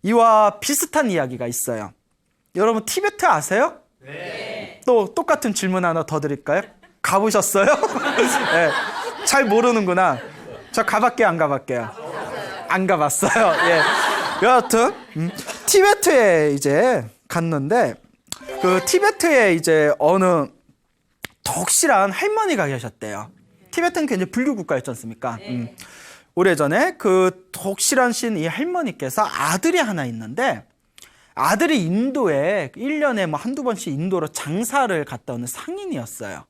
이와 비슷한 이야기가 있어요. 여러분 티베트 아세요? 네. 또 똑같은 질문 하나 더 드릴까요? 가보셨어요? 네, 잘 모르는구나. 저 가봤게요, 안 가봤게요? 안 가봤어요. 예. 여하튼 티베트에 이제 갔는데 그 티베트에 이제 어느 덕실한 할머니가 계셨대요. 티베트는 굉장히 불교 국가였지 않습니까? 오래전에 그 덕실하신 이 할머니께서 아들이 하나 있는데 아들이 인도에 1년에 뭐 한두 번씩 인도로 장사를 갔다 오는 상인이었어요.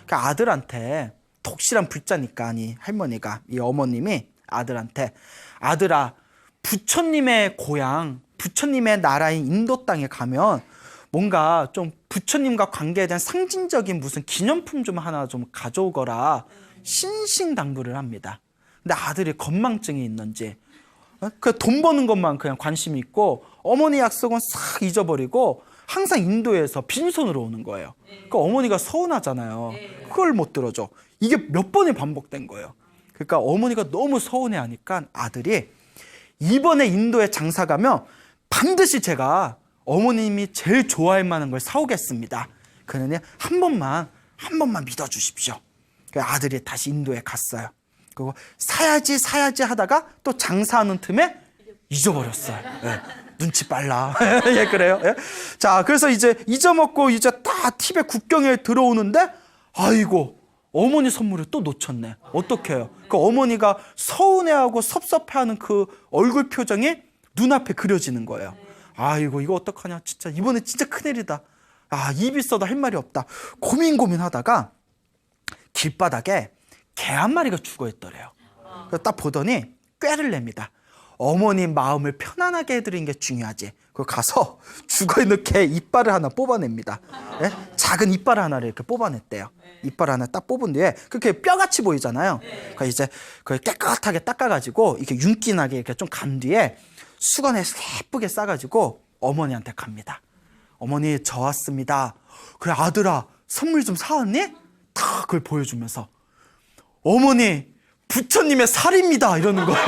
그 아들한테 덕실한 불자니까 이 할머니가 이 어머님이 아들한테 아들아 부처님의 고향 부처님의 나라인 인도 땅에 가면 뭔가 좀 부처님과 관계에 대한 상징적인 무슨 기념품 좀 하나 좀 가져오거라 신신당부를 합니다. 근데 아들이 건망증이 있는지 그 돈 버는 것만 그냥 관심이 있고 어머니 약속은 싹 잊어버리고 항상 인도에서 빈손으로 오는 거예요. 그러니까 어머니가 서운하잖아요. 그걸 못 들어줘. 이게 몇 번이 반복된 거예요. 그러니까 어머니가 너무 서운해하니까 아들이 이번에 인도에 장사 가면 반드시 제가 어머님이 제일 좋아할 만한 걸 사오겠습니다. 그러니 한 번만 믿어주십시오. 아들이 다시 인도에 갔어요. 그리고 사야지 하다가 또 장사하는 틈에 잊어버렸어요. 예, 눈치 빨라. 예, 그래요. 예? 자, 그래서 이제 잊어먹고 이제 다 티베트 국경에 들어오는데 아이고 어머니 선물을 또 놓쳤네. 어떻게 해요? 그 어머니가 서운해하고 섭섭해하는 그 얼굴 표정이 눈앞에 그려지는 거예요. 아이고 이거 어떡하냐 진짜 이번에 진짜 큰일이다. 아 입이 써도 할 말이 없다. 고민하다가 길바닥에 개 한 마리가 죽어있더래요. 그래서 딱 보더니 꾀를 냅니다. 어머니 마음을 편안하게 해드리는 게 중요하지. 그 가서 죽어있는 개 이빨을 하나 뽑아냅니다. 예? 작은 이빨 하나를 이렇게 뽑아냈대요. 이빨 하나 딱 뽑은 뒤에 그렇게 뼈같이 보이잖아요. 그러니까 이제 그걸 깨끗하게 닦아가지고 이렇게 윤기나게 이렇게 좀 간 뒤에 수건에 예쁘게 싸가지고 어머니한테 갑니다. 어머니 저 왔습니다. 그래 아들아 선물 좀 사왔니? 다 그걸 보여주면서 어머니 부처님의 살입니다 이러는 거예요.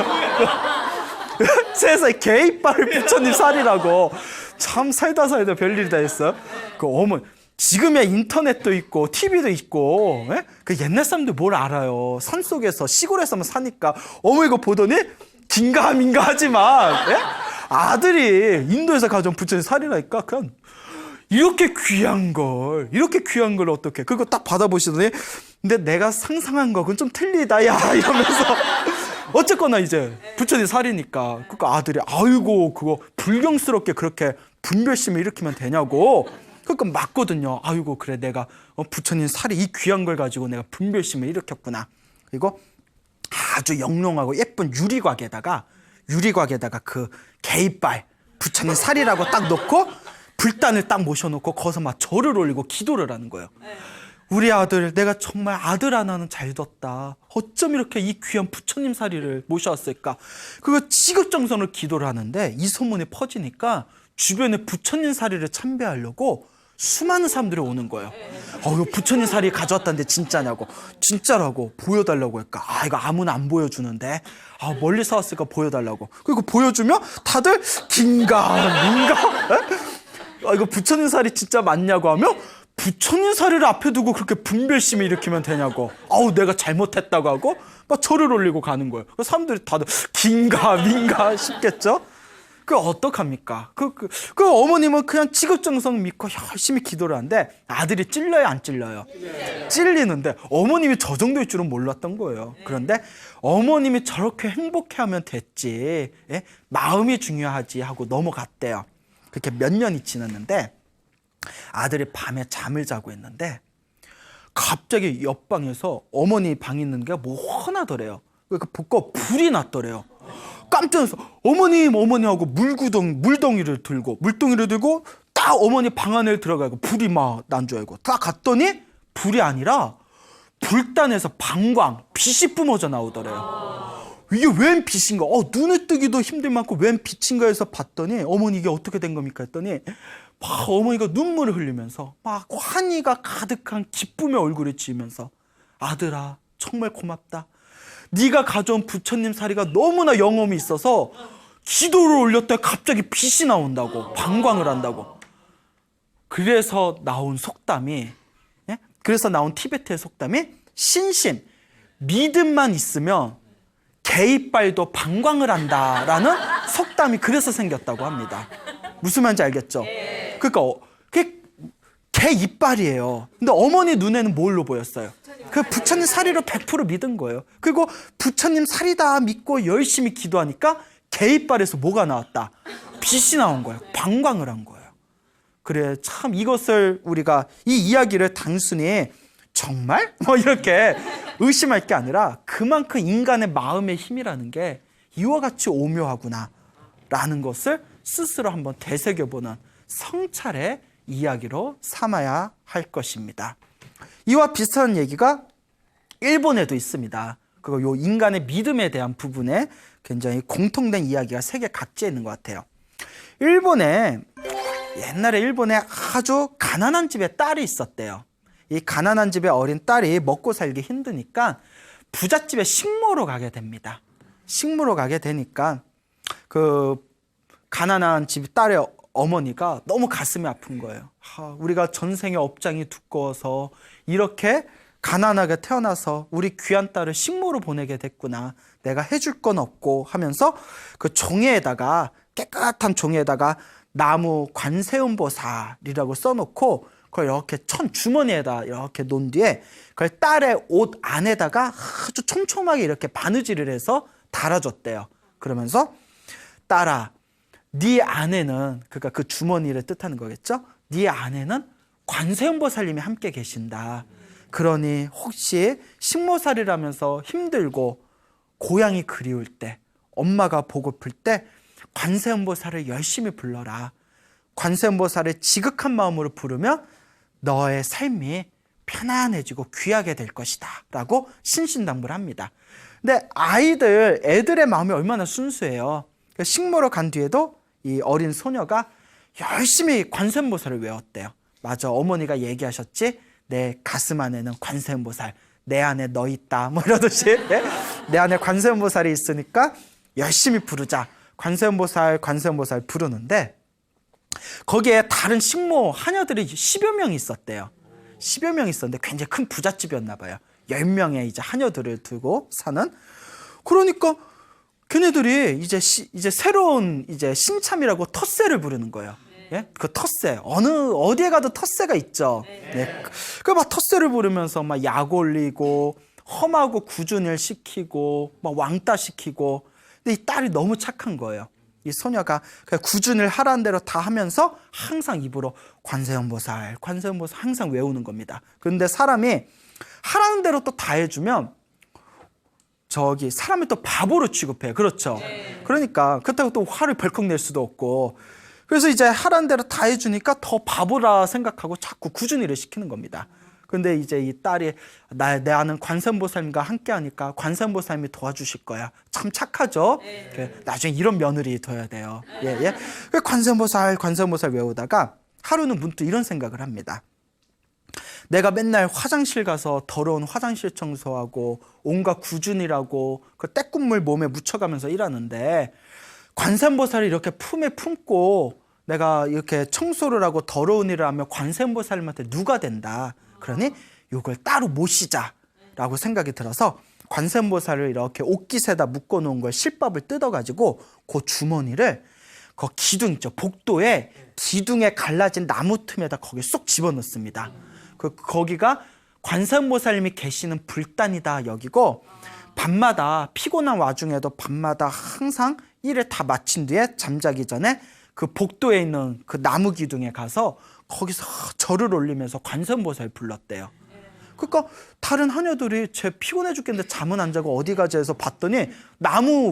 세상에 개 이빨을 부처님 살이라고. 참 살다 별일이 다 했어요. 그 어머니 지금의 인터넷도 있고 TV도 있고 예? 그 옛날 사람들 뭘 알아요. 산속에서 시골에서만 사니까 어머니가 보더니 긴가민가 하지만 예? 아들이 인도에서 가져온 부처님 살이라니까 그냥 이렇게 귀한 걸 어떻게 그거 딱 받아보시더니 근데 내가 상상한 거 그건 좀 틀리다 야 이러면서 어쨌거나 이제 부처님 살이니까 그러니까 아들이 아이고 그거 불경스럽게 그렇게 분별심을 일으키면 되냐고 그러니까 맞거든요. 아이고 그래 내가 부처님 살이 이 귀한 걸 가지고 내가 분별심을 일으켰구나. 그리고 아주 영롱하고 예쁜 유리곽에다가 그 개이빨 부처님 살이라고 딱 놓고 불단을 딱 모셔놓고 거기서 막 절을 올리고 기도를 하는 거예요. 우리 아들 내가 정말 아들 하나는 잘 뒀다. 어쩜 이렇게 이 귀한 부처님 사리를 모셔왔을까. 그거 지극정성으로 기도를 하는데 이 소문이 퍼지니까 주변에 부처님 사리를 참배하려고 수많은 사람들이 오는 거예요. 이거 부처님 사리 가져왔다는데 진짜냐고. 진짜라고 보여달라고 할까. 이거 아무나 안 보여주는데 멀리서 왔으니까 보여달라고. 그리고 보여주면 다들 긴가 이거 부처님 살이 진짜 맞냐고 하면 부처님 살이를 앞에 두고 그렇게 분별심을 일으키면 되냐고. 내가 잘못했다고 하고 막 절을 올리고 가는 거예요. 사람들이 다들 긴가 민가 싶겠죠. 그 어떡합니까? 그 어머님은 그냥 지극정성 믿고 열심히 기도를 하는데 아들이 찔려요 안 찔려요? 찔리는데 어머님이 저 정도일 줄은 몰랐던 거예요. 그런데 어머님이 저렇게 행복해하면 됐지 마음이 중요하지 하고 넘어갔대요. 그렇게 몇 년이 지났는데 아들이 밤에 잠을 자고 있는데 갑자기 옆방에서 어머니 방에 있는 게 뭐 화나더래요. 그러니까 불이 났더래요. 깜짝 놀라서 어머님 하고 물동이를 들고 딱 어머니 방 안에 들어가고 불이 막 난 줄 알고 딱 갔더니 불이 아니라 불단에서 방광 빛이 뿜어져 나오더래요. 이게 웬 빛인가? 눈을 뜨기도 힘들 만큼 웬 빛인가 해서 봤더니 어머니 이게 어떻게 된 겁니까? 했더니 막 어머니가 눈물을 흘리면서 막 환희가 가득한 기쁨의 얼굴을 지으면서 아들아 정말 고맙다. 네가 가져온 부처님 사리가 너무나 영험이 있어서 기도를 올렸더니 갑자기 빛이 나온다고, 방광을 한다고. 그래서 나온 속담이, 예? 그래서 나온 티베트의 속담이 신심, 믿음만 있으면 개 이빨도 방광을 한다라는 속담이 그래서 생겼다고 합니다. 무슨 말인지 알겠죠? 그러니까 그게 개 이빨이에요. 근데 어머니 눈에는 뭘로 보였어요? 그 부처님 사리로 100% 믿은 거예요. 그리고 부처님 사리다 믿고 열심히 기도하니까 개 이빨에서 뭐가 나왔다? 빛이 나온 거예요. 방광을 한 거예요. 그래, 참 이것을 우리가 이 이야기를 단순히 정말? 뭐 이렇게 의심할 게 아니라 그만큼 인간의 마음의 힘이라는 게 이와 같이 오묘하구나 라는 것을 스스로 한번 되새겨보는 성찰의 이야기로 삼아야 할 것입니다. 이와 비슷한 얘기가 일본에도 있습니다. 그리고 요 인간의 믿음에 대한 부분에 굉장히 공통된 이야기가 세계 각지에 있는 것 같아요. 옛날에 일본에 아주 가난한 집에 딸이 있었대요. 이 가난한 집의 어린 딸이 먹고 살기 힘드니까 부잣집에 식모로 가게 됩니다. 식모로 가게 되니까 그 가난한 집 딸의 어머니가 너무 가슴이 아픈 거예요. 우리가 전생의 업장이 두꺼워서 이렇게 가난하게 태어나서 우리 귀한 딸을 식모로 보내게 됐구나. 내가 해줄 건 없고 하면서 그 종이에다가, 깨끗한 종이에다가 나무 관세음보살이라고 써놓고 그걸 이렇게 주머니에다 이렇게 놓은 뒤에 그걸 딸의 옷 안에다가 아주 촘촘하게 이렇게 바느질을 해서 달아줬대요. 그러면서 딸아, 네 안에는, 그러니까 그 주머니를 뜻하는 거겠죠? 네 안에는 관세음보살님이 함께 계신다. 그러니 혹시 식모살이라면서 힘들고 고향이 그리울 때, 엄마가 보고플 때 관세음보살을 열심히 불러라. 관세음보살을 지극한 마음으로 부르면 너의 삶이 편안해지고 귀하게 될 것이다 라고 신신당부를 합니다. 근데 애들의 마음이 얼마나 순수해요. 식모로 간 뒤에도 이 어린 소녀가 열심히 관세음보살을 외웠대요. 맞아, 어머니가 얘기하셨지? 내 가슴 안에는 관세음보살, 내 안에 너 있다, 뭐 이러듯이. 네? 내 안에 관세음보살이 있으니까 열심히 부르자. 관세음보살 부르는데 거기에 다른 식모 하녀들이 10여 명이 있었대요. 10여 명이 있었는데 굉장히 큰 부잣집이었나 봐요. 10명의 이제 하녀들을 두고 사는. 그러니까 걔네들이 이제 새로운 이제 신참이라고 텃세를 부르는 거예요. 예? 그 텃세, 어디에 가도 텃세가 있죠. 네. 그 막 텃세를 부르면서 막 약 올리고 험하고 굳은 일 시키고 막 왕따 시키고. 근데 이 딸이 너무 착한 거예요. 이 소녀가 그냥 굳은 일 하라는 대로 다 하면서 항상 입으로 관세음보살 항상 외우는 겁니다. 그런데 사람이 하라는 대로 또 다 해주면 사람이 또 바보로 취급해요. 그렇죠? 그러니까 그렇다고 또 화를 벌컥 낼 수도 없고. 그래서 이제 하라는 대로 다 해주니까 더 바보라 생각하고 자꾸 굳은 일을 시키는 겁니다. 근데 이제 이 딸이 내 아는 관세음보살님과 함께 하니까 관세음보살님이 도와주실 거야. 참 착하죠? 나중에 이런 며느리 둬야 돼요. 예. 관세음보살 외우다가 하루는 문득 이런 생각을 합니다. 내가 맨날 화장실 가서 더러운 화장실 청소하고 온갖 굳은 일하고 그 때국물 몸에 묻혀가면서 일하는데 관세음보살을 이렇게 품에 품고 내가 이렇게 청소를 하고 더러운 일을 하면 관세음보살님한테 누가 된다. 그러니 이걸 따로 모시자라고 생각이 들어서 관세음보살을 이렇게 옷깃에다 묶어놓은 걸 실밥을 뜯어가지고 그 주머니를 그 기둥 있죠. 복도에 기둥에 갈라진 나무 틈에다 거기 쏙 집어넣습니다. 거기가 관세음보살님이 계시는 불단이다 여기고 밤마다 피곤한 와중에도 밤마다 항상 일을 다 마친 뒤에 잠자기 전에 그 복도에 있는 그 나무 기둥에 가서 거기서 절을 올리면서 관세음보살 불렀대요. 그러니까 다른 하녀들이 쟤 피곤해 죽겠는데 잠은 안 자고 어디 가지 해서 봤더니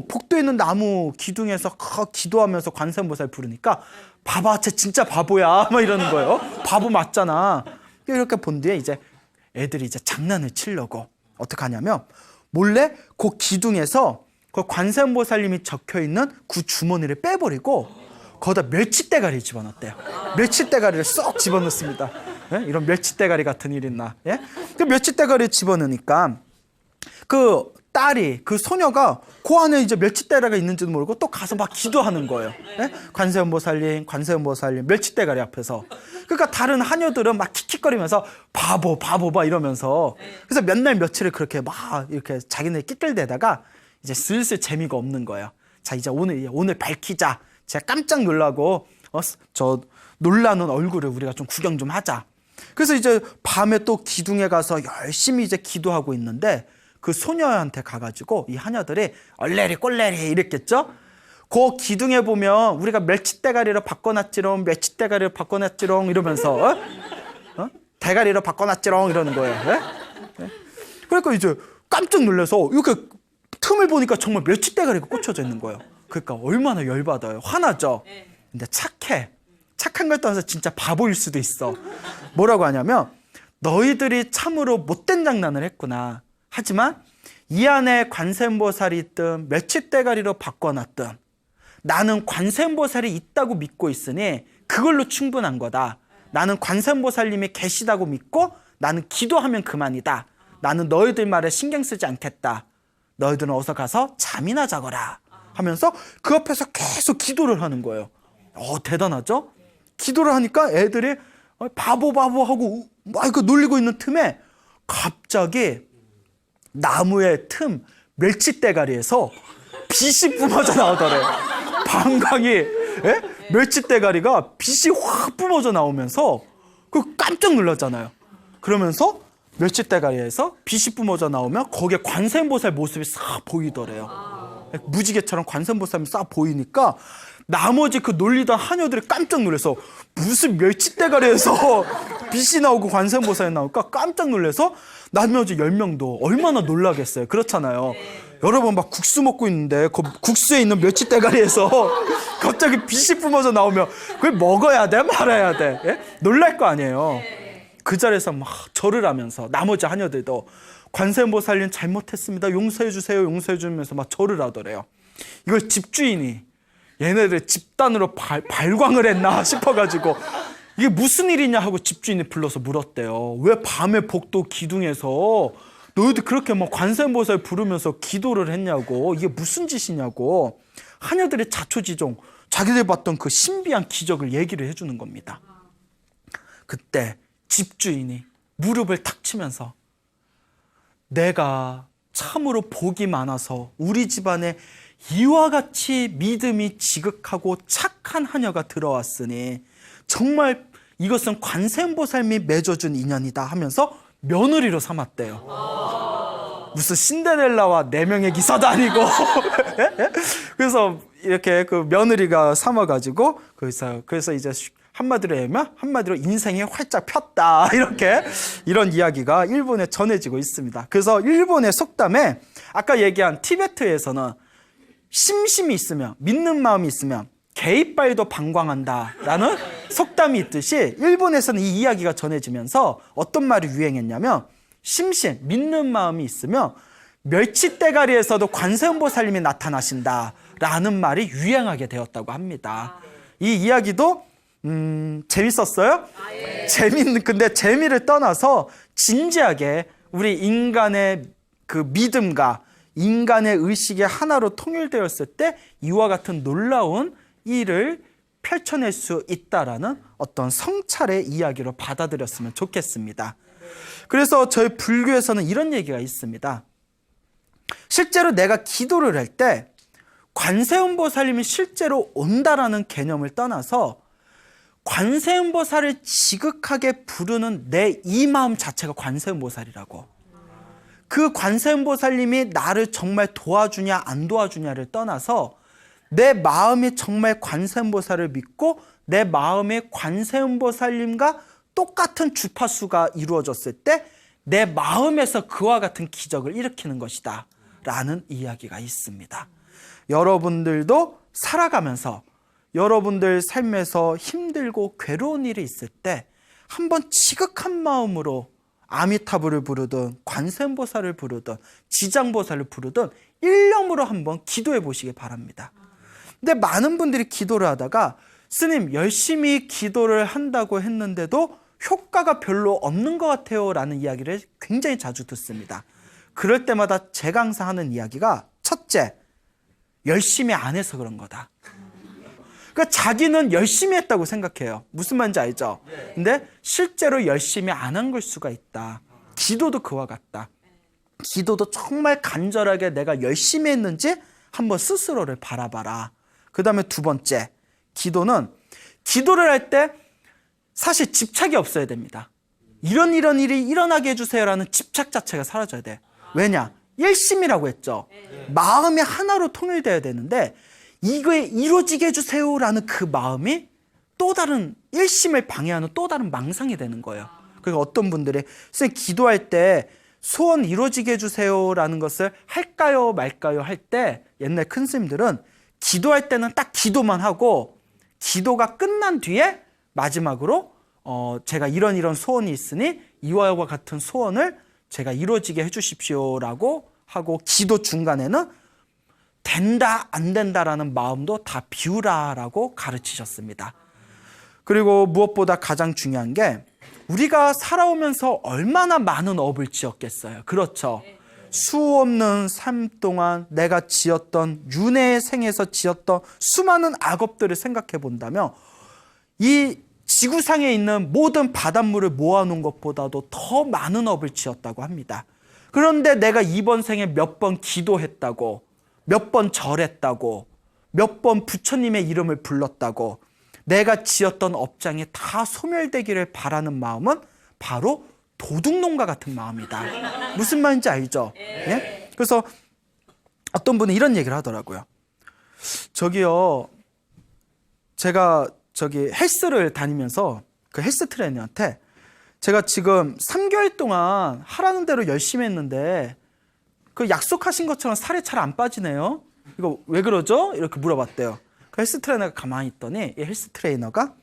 복도에 있는 나무 기둥에서 기도하면서 관세음보살 부르니까 봐봐 쟤 진짜 바보야 막 이러는 거예요. 바보 맞잖아. 이렇게 본 뒤에 이제 애들이 이제 장난을 치려고 어떻게 하냐면 몰래 그 기둥에서 그 관세음보살님이 적혀있는 그 주머니를 빼버리고 거기다 멸치대가리 집어넣었대요. 멸치대가리를 쏙 집어넣습니다. 예? 이런 멸치대가리 같은 일 있나? 예? 그 멸치대가리를 집어넣으니까 그 딸이, 그 소녀가 그 안에 이제 멸치대가리가 있는지도 모르고 또 가서 막 기도하는 거예요. 네? 관세음보살님, 관세음보살님, 멸치대가리 앞에서. 그러니까 다른 하녀들은 막 킥킥거리면서 바보, 바보, 바 이러면서. 그래서 몇 날 며칠을 그렇게 막 이렇게 자기네 낄낄대다가 이제 슬슬 재미가 없는 거예요. 자, 이제 오늘 밝히자. 제가 깜짝 놀라고, 저 놀라는 얼굴을 우리가 좀 구경 좀 하자. 그래서 이제 밤에 또 기둥에 가서 열심히 이제 기도하고 있는데 그 소녀한테 가가지고 이 하녀들이 얼레리 꼴레리 이랬겠죠? 그 기둥에 보면 우리가 멸치대가리로 바꿔놨지롱, 멸치대가리로 바꿔놨지롱 이러면서 대가리로 바꿔놨지롱 이러는 거예요. 네? 그러니까 이제 깜짝 놀라서 이렇게 틈을 보니까 정말 멸치대가리가 꽂혀져 있는 거예요. 그러니까 얼마나 열받아요. 화나죠? 근데 착해. 착한 걸 떠나서 진짜 바보일 수도 있어. 뭐라고 하냐면 너희들이 참으로 못된 장난을 했구나. 하지만 이 안에 관세음보살이 있든 멸치대가리로 바꿔놨든 나는 관세음보살이 있다고 믿고 있으니 그걸로 충분한 거다. 나는 관세음보살님이 계시다고 믿고 나는 기도하면 그만이다. 나는 너희들 말에 신경 쓰지 않겠다. 너희들은 어서 가서 잠이나 자거라 하면서 그 앞에서 계속 기도를 하는 거예요. 대단하죠? 기도를 하니까 애들이 바보 하고 막 놀리고 있는 틈에 갑자기 나무의 틈 멸치대가리에서 빛이 뿜어져 나오더래. 방광이 멸치대가리가 빛이 확 뿜어져 나오면서 그 깜짝 놀랐잖아요. 그러면서 멸치대가리에서 빛이 뿜어져 나오면 거기에 관세음보살 모습이 싹 보이더래요. 무지개처럼 관세음보살이 싹 보이니까 나머지 그 놀리던 하녀들이 깜짝 놀라서 무슨 멸치대가리에서 빛이 나오고 관세음보살이 나올까 깜짝 놀라서 나머지 10명도 얼마나 놀라겠어요. 그렇잖아요. 여러분 막 국수 먹고 있는데 그 국수에 있는 멸치대가리에서 갑자기 빛이 뿜어져 나오면 그걸 먹어야 돼 말아야 돼? 예? 놀랄 거 아니에요. 그 자리에서 막 절을 하면서 나머지 하녀들도 관세음보살님 잘못했습니다. 용서해 주세요. 용서해 주면서 막 절을 하더래요. 이걸 집주인이 얘네들 집단으로 발광을 했나 싶어가지고 이게 무슨 일이냐 하고 집주인이 불러서 물었대요. 왜 밤에 복도 기둥에서 너희들 그렇게 뭐 관세음보살 부르면서 기도를 했냐고. 이게 무슨 짓이냐고. 하녀들의 자초지종, 자기들 봤던 그 신비한 기적을 얘기를 해주는 겁니다. 그때 집주인이 무릎을 탁 치면서 내가 참으로 복이 많아서 우리 집안에 이와 같이 믿음이 지극하고 착한 하녀가 들어왔으니 정말 이것은 관세음보살님이 맺어준 인연이다 하면서 며느리로 삼았대요. 무슨 신데렐라와 4명의 기사도 아니고 그래서 이렇게 그 며느리가 삼아가지고 그래서 이제 한마디로 하면 한마디로 인생이 활짝 폈다 이런 이야기가 일본에 전해지고 있습니다. 그래서 일본의 속담에 아까 얘기한 티베트에서는 심심이 있으면 믿는 마음이 있으면 개이빨도 방광한다라는 속담이 있듯이 일본에서는 이 이야기가 전해지면서 어떤 말이 유행했냐면 심심, 믿는 마음이 있으면 멸치대가리에서도 관세음보살님이 나타나신다라는 말이 유행하게 되었다고 합니다. 이 이야기도 재밌었어요? 근데 재미를 떠나서 진지하게 우리 인간의 그 믿음과 인간의 의식이 하나로 통일되었을 때 이와 같은 놀라운 일을 펼쳐낼 수 있다라는 어떤 성찰의 이야기로 받아들였으면 좋겠습니다. 그래서 저희 불교에서는 이런 얘기가 있습니다. 실제로 내가 기도를 할 때 관세음보살님이 실제로 온다라는 개념을 떠나서 관세음보살을 지극하게 부르는 내 이 마음 자체가 관세음보살이라고. 그 관세음보살님이 나를 정말 도와주냐 안 도와주냐를 떠나서 내 마음이 정말 관세음보살을 믿고 내 마음에 관세음보살님과 똑같은 주파수가 이루어졌을 때 내 마음에서 그와 같은 기적을 일으키는 것이다 라는 이야기가 있습니다. 여러분들도 살아가면서 여러분들 삶에서 힘들고 괴로운 일이 있을 때 한번 지극한 마음으로 아미타불을 부르든 관세음보살을 부르든 지장보살을 부르든 일념으로 한번 기도해 보시기 바랍니다. 근데 많은 분들이 기도를 하다가 스님 열심히 기도를 한다고 했는데도 효과가 별로 없는 것 같아요 라는 이야기를 굉장히 자주 듣습니다. 그럴 때마다 제가 항상 하는 이야기가 첫째, 열심히 안 해서 그런 거다. 그러니까 자기는 열심히 했다고 생각해요. 무슨 말인지 알죠? 근데 실제로 열심히 안 한 걸 수가 있다. 기도도 그와 같다. 기도도 정말 간절하게 내가 열심히 했는지 한번 스스로를 바라봐라. 그 다음에 두 번째, 기도를 할 때 사실 집착이 없어야 됩니다. 이런 일이 일어나게 해주세요라는 집착 자체가 사라져야 돼. 왜냐? 일심이라고 했죠. 마음이 하나로 통일돼야 되는데 이거에 이루어지게 해주세요라는 그 마음이 또 다른 일심을 방해하는 또 다른 망상이 되는 거예요. 그러니까 어떤 분들이 선생님 기도할 때 소원 이루어지게 해주세요라는 것을 할까요 말까요 할 때 옛날 큰 스님들은 기도할 때는 딱 기도만 하고 기도가 끝난 뒤에 마지막으로 제가 이런 소원이 있으니 이와 같은 소원을 제가 이루어지게 해주십시오라고 하고 기도 중간에는 된다 안 된다라는 마음도 다 비우라라고 가르치셨습니다. 그리고 무엇보다 가장 중요한 게 우리가 살아오면서 얼마나 많은 업을 지었겠어요. 그렇죠. 수 없는 삶 동안 내가 지었던 윤회의 생에서 지었던 수많은 악업들을 생각해 본다면 이 지구상에 있는 모든 바닷물을 모아놓은 것보다도 더 많은 업을 지었다고 합니다. 그런데 내가 이번 생에 몇 번 기도했다고, 몇 번 절했다고, 몇 번 부처님의 이름을 불렀다고 내가 지었던 업장이 다 소멸되기를 바라는 마음은 바로 도둑놈과 같은 마음이다. 무슨 말인지 알죠? 예? 그래서 어떤 분은 이런 얘기를 하더라고요. 저기요, 제가 헬스를 다니면서 그 헬스 트레이너한테 제가 지금 3개월 동안 하라는 대로 열심히 했는데 그 약속하신 것처럼 살이 잘 안 빠지네요. 이거 왜 그러죠? 이렇게 물어봤대요. 그 헬스 트레이너가 가만히 있더니 이 헬스 트레이너가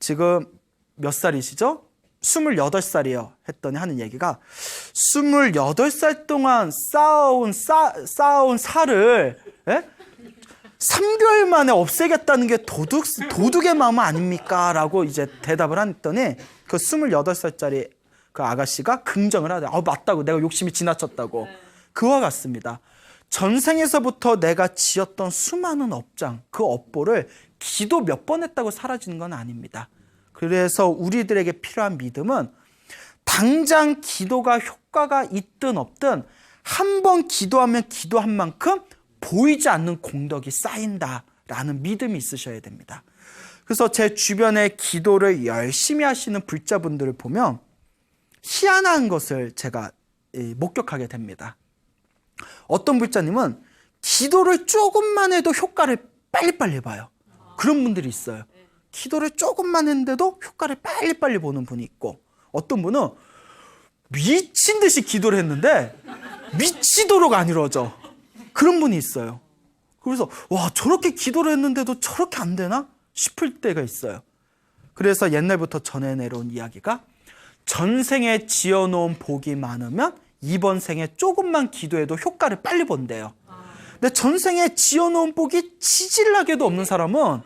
지금 몇 살이시죠? 28살이요. 했더니 하는 얘기가 28살 동안 쌓아온 살을 3개월 만에 없애겠다는 게 도둑의 마음 아닙니까? 라고 이제 대답을 했더니 그 28살짜리 그 아가씨가 긍정을 하대. 맞다고. 내가 욕심이 지나쳤다고. 그와 같습니다. 전생에서부터 내가 지었던 수많은 업장, 그 업보를 기도 몇 번 했다고 사라지는 건 아닙니다. 그래서 우리들에게 필요한 믿음은 당장 기도가 효과가 있든 없든 한 번 기도하면 기도한 만큼 보이지 않는 공덕이 쌓인다라는 믿음이 있으셔야 됩니다. 그래서 제 주변에 기도를 열심히 하시는 불자분들을 보면 희한한 것을 제가 목격하게 됩니다. 어떤 불자님은 기도를 조금만 해도 효과를 빨리빨리 봐요. 그런 분들이 있어요. 기도를 조금만 했는데도 효과를 빨리빨리 보는 분이 있고, 어떤 분은 미친 듯이 기도를 했는데 미치도록 안 이루어져. 그런 분이 있어요. 그래서 와, 저렇게 기도를 했는데도 저렇게 안 되나 싶을 때가 있어요. 그래서 옛날부터 전해내려온 이야기가 전생에 지어놓은 복이 많으면 이번 생에 조금만 기도해도 효과를 빨리 본대요. 근데 전생에 지어놓은 복이 지질나게도 없는 사람은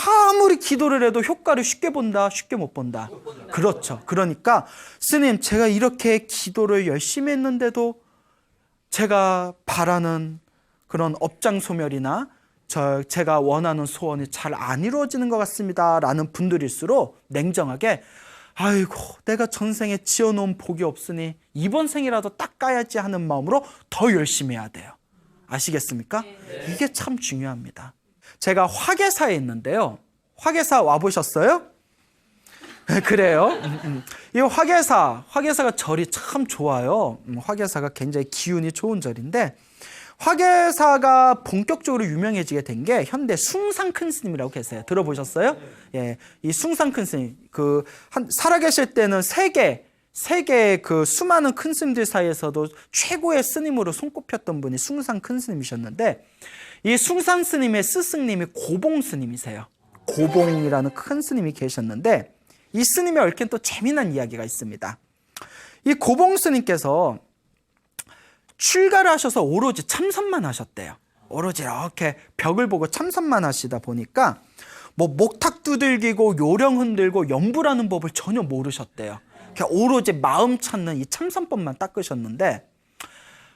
아무리 기도를 해도 효과를 쉽게 본다, 쉽게 못 본다. 그렇죠. 그러니까 스님, 제가 이렇게 기도를 열심히 했는데도 제가 바라는 그런 업장 소멸이나 제가 원하는 소원이 잘 안 이루어지는 것 같습니다 라는 분들일수록 냉정하게 아이고, 내가 전생에 지어놓은 복이 없으니 이번 생이라도 닦아야지 하는 마음으로 더 열심히 해야 돼요. 아시겠습니까? 이게 참 중요합니다. 제가 화계사에 있는데요. 화계사 와보셨어요? 그래요? 이 화계사가 절이 참 좋아요. 화계사가 굉장히 기운이 좋은 절인데, 화계사가 본격적으로 유명해지게 된 게 현대 숭상 큰 스님이라고 계세요. 들어보셨어요? 예, 이 숭상 큰 스님, 살아계실 때는 세계 그 수많은 큰 스님들 사이에서도 최고의 스님으로 손꼽혔던 분이 숭상 큰 스님이셨는데, 이 숭상 스님의 스승님이 고봉 스님이세요. 고봉이라는 큰 스님이 계셨는데, 이 스님의 얽힌 또 재미난 이야기가 있습니다. 이 고봉 스님께서 출가를 하셔서 오로지 참선만 하셨대요. 오로지 이렇게 벽을 보고 참선만 하시다 보니까 뭐 목탁 두들기고 요령 흔들고 염불하는 법을 전혀 모르셨대요. 그냥 오로지 마음 찾는 이 참선법만 닦으셨는데,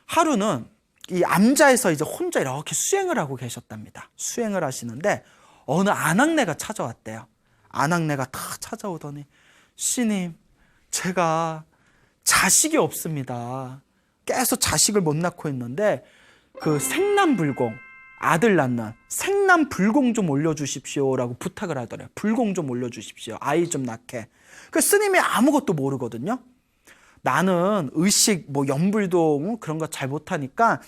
하루는 이 암자에서 이제 혼자 이렇게 수행을 하고 계셨답니다. 수행을 하시는데 어느 아낙네가 찾아왔대요. 아낙네가 다 찾아오더니 스님, 제가 자식이 없습니다. 계속 자식을 못 낳고 있는데 그 생남불공, 아들 낳는 생남불공 좀 올려주십시오라고 부탁을 하더래요. 불공 좀 올려주십시오. 아이 좀 낳게. 그 스님이 아무것도 모르거든요. 나는 의식, 염불도 그런 거 잘 못하니까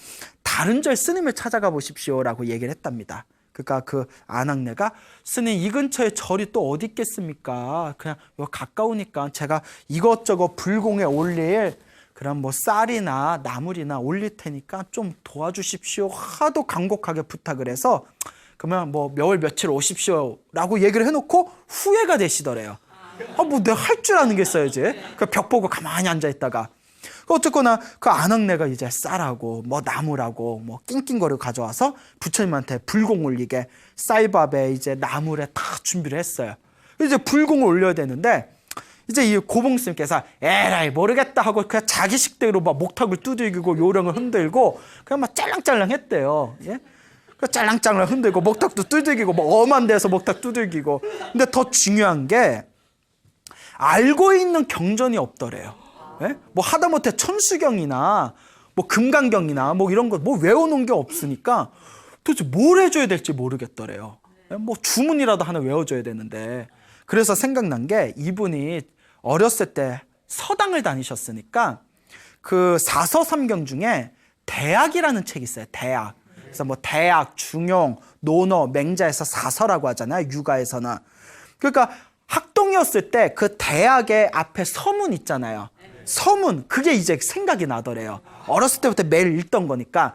다른 절 스님을 찾아가 보십시오라고 얘기를 했답니다. 그러니까 그 아낙네가 스님 이 근처에 절이 또 어디 있겠습니까? 그냥 가까우니까 제가 이것저것 불공에 올릴 그런 쌀이나 나물이나 올릴 테니까 좀 도와주십시오. 하도 간곡하게 부탁을 해서 그러면 몇월 며칠 오십시오라고 얘기를 해놓고 후회가 되시더래요. 내가 할 줄 아는 게 있어야지. 그 벽 보고 가만히 앉아 있다가 어쨌거나 그 아낙네가 이제 쌀하고 나물하고 낑낑거리고 가져와서 부처님한테 불공 올리게 쌀밥에 이제 나물에 다 준비를 했어요. 이제 불공을 올려야 되는데 이제 이 고봉스님께서 에라이 모르겠다 하고 그냥 자기 식대로 목탁을 두들기고 요령을 흔들고 그냥 짤랑짤랑 했대요. 예? 짤랑짤랑 흔들고 목탁도 두들기고 엄한 데서 목탁 두들기고. 근데 더 중요한 게 알고 있는 경전이 없더래요. 예? 하다못해 천수경이나 금강경이나 이런 거 외워놓은 게 없으니까 도대체 뭘 해줘야 될지 모르겠더래요. 예? 주문이라도 하나 외워줘야 되는데. 그래서 생각난 게 이분이 어렸을 때 서당을 다니셨으니까 그 사서삼경 중에 대학이라는 책이 있어요. 대학. 그래서 대학, 중용, 논어, 맹자에서 사서라고 하잖아요. 육아에서는. 그러니까 학동이었을 때 그 대학의 앞에 서문 있잖아요. 서문, 그게 이제 생각이 나더래요. 어렸을 때부터 매일 읽던 거니까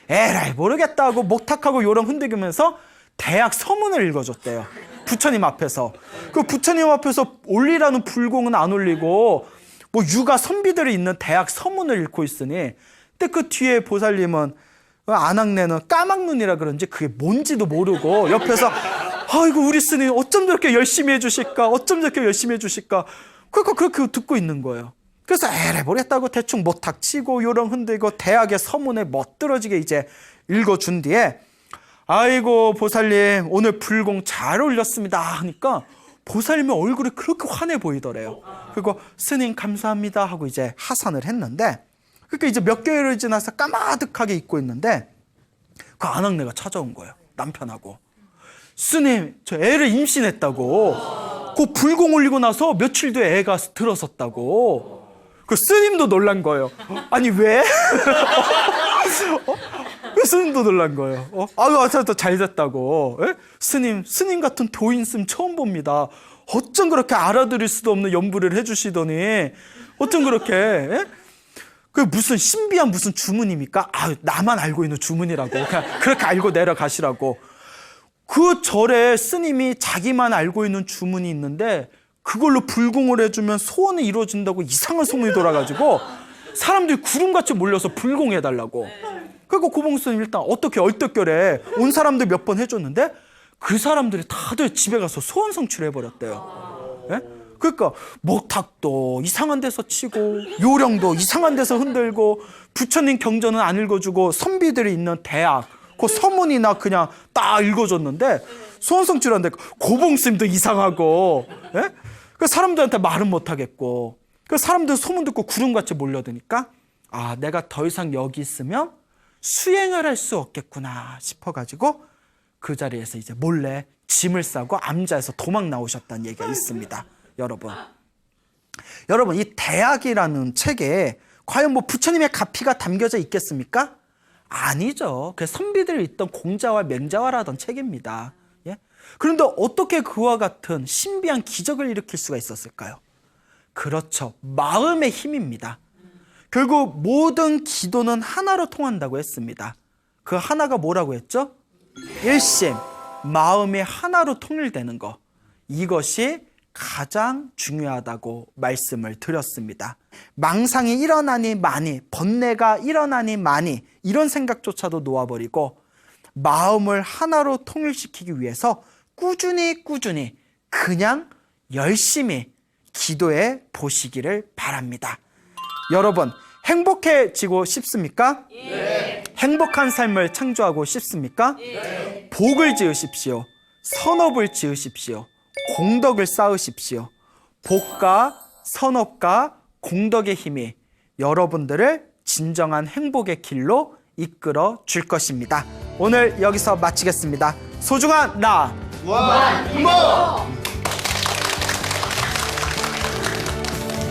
에라이 모르겠다고 목탁하고 요령 흔들면서 대학 서문을 읽어줬대요. 부처님 앞에서. 그 부처님 앞에서 올리라는 불공은 안 올리고 육아 선비들이 있는 대학 서문을 읽고 있으니, 근데 그 뒤에 보살님은 아낙네는 까막눈이라 그런지 그게 뭔지도 모르고 옆에서 아이고 우리 스님 어쩜 저렇게 열심히 해주실까, 어쩜 저렇게 열심히 해주실까, 그러니까 그렇게 듣고 있는 거예요. 그래서 에라이 모르겠다고 대충 목탁 치고 요령 흔들고 대학의 서문에 멋들어지게 이제 읽어준 뒤에 아이고 보살님 오늘 불공 잘 올렸습니다 하니까 보살님의 얼굴이 그렇게 환해 보이더래요. 그리고 스님 감사합니다 하고 이제 하산을 했는데, 그러니까 이제 몇 개월이 지나서 까마득하게 입고 있는데 그 아낙네가 찾아온 거예요. 남편하고. 스님 저 애를 임신했다고. 그 불공 올리고 나서 며칠 뒤에 애가 들어섰다고. 그 스님도 놀란 거예요. 아니 왜? 스님도 놀란 거예요. 아유, 잘 됐다고. 에? 스님 같은 도인씀 처음 봅니다. 어쩜 그렇게 알아들을 수도 없는 연부를 해주시더니, 어쩜 그렇게, 에? 그 무슨 신비한 무슨 주문입니까? 나만 알고 있는 주문이라고. 그냥 그렇게 알고 내려가시라고. 그 절에 스님이 자기만 알고 있는 주문이 있는데, 그걸로 불공을 해주면 소원이 이루어진다고 이상한 소문이 돌아가지고, 사람들이 구름같이 몰려서 불공해달라고. 그러니까 고봉스님 일단 어떻게 얼떨결에 온 사람들 몇 번 해줬는데 그 사람들이 다들 집에 가서 소원 성취해버렸대요. 예? 그러니까 목탁도 이상한 데서 치고 요령도 이상한 데서 흔들고 부처님 경전은 안 읽어주고 선비들이 있는 대학 그 서문이나 그냥 딱 읽어줬는데 소원 성취하는데 고봉스님도 이상하고, 예? 그 사람들한테 말은 못하겠고, 그 사람들 소문 듣고 구름같이 몰려드니까 내가 더 이상 여기 있으면 수행을 할 수 없겠구나 싶어가지고 그 자리에서 이제 몰래 짐을 싸고 암자에서 도망 나오셨다는 얘기가 있습니다. 여러분 이 대학이라는 책에 과연 부처님의 가피가 담겨져 있겠습니까? 아니죠. 그 선비들이 있던 공자와 맹자화라던 책입니다. 예? 그런데 어떻게 그와 같은 신비한 기적을 일으킬 수가 있었을까요? 그렇죠. 마음의 힘입니다. 결국 모든 기도는 하나로 통한다고 했습니다. 그 하나가 뭐라고 했죠? 일심, 마음이 하나로 통일되는 것. 이것이 가장 중요하다고 말씀을 드렸습니다. 망상이 일어나니 많이, 번뇌가 일어나니 많이, 이런 생각조차도 놓아버리고 마음을 하나로 통일시키기 위해서 꾸준히 그냥 열심히 기도해 보시기를 바랍니다. 여러분, 행복해지고 싶습니까? 예. 행복한 삶을 창조하고 싶습니까? 예. 복을 지으십시오. 선업을 지으십시오. 공덕을 쌓으십시오. 복과 선업과 공덕의 힘이 여러분들을 진정한 행복의 길로 이끌어 줄 것입니다. 오늘 여기서 마치겠습니다. 소중한 나 무한 이모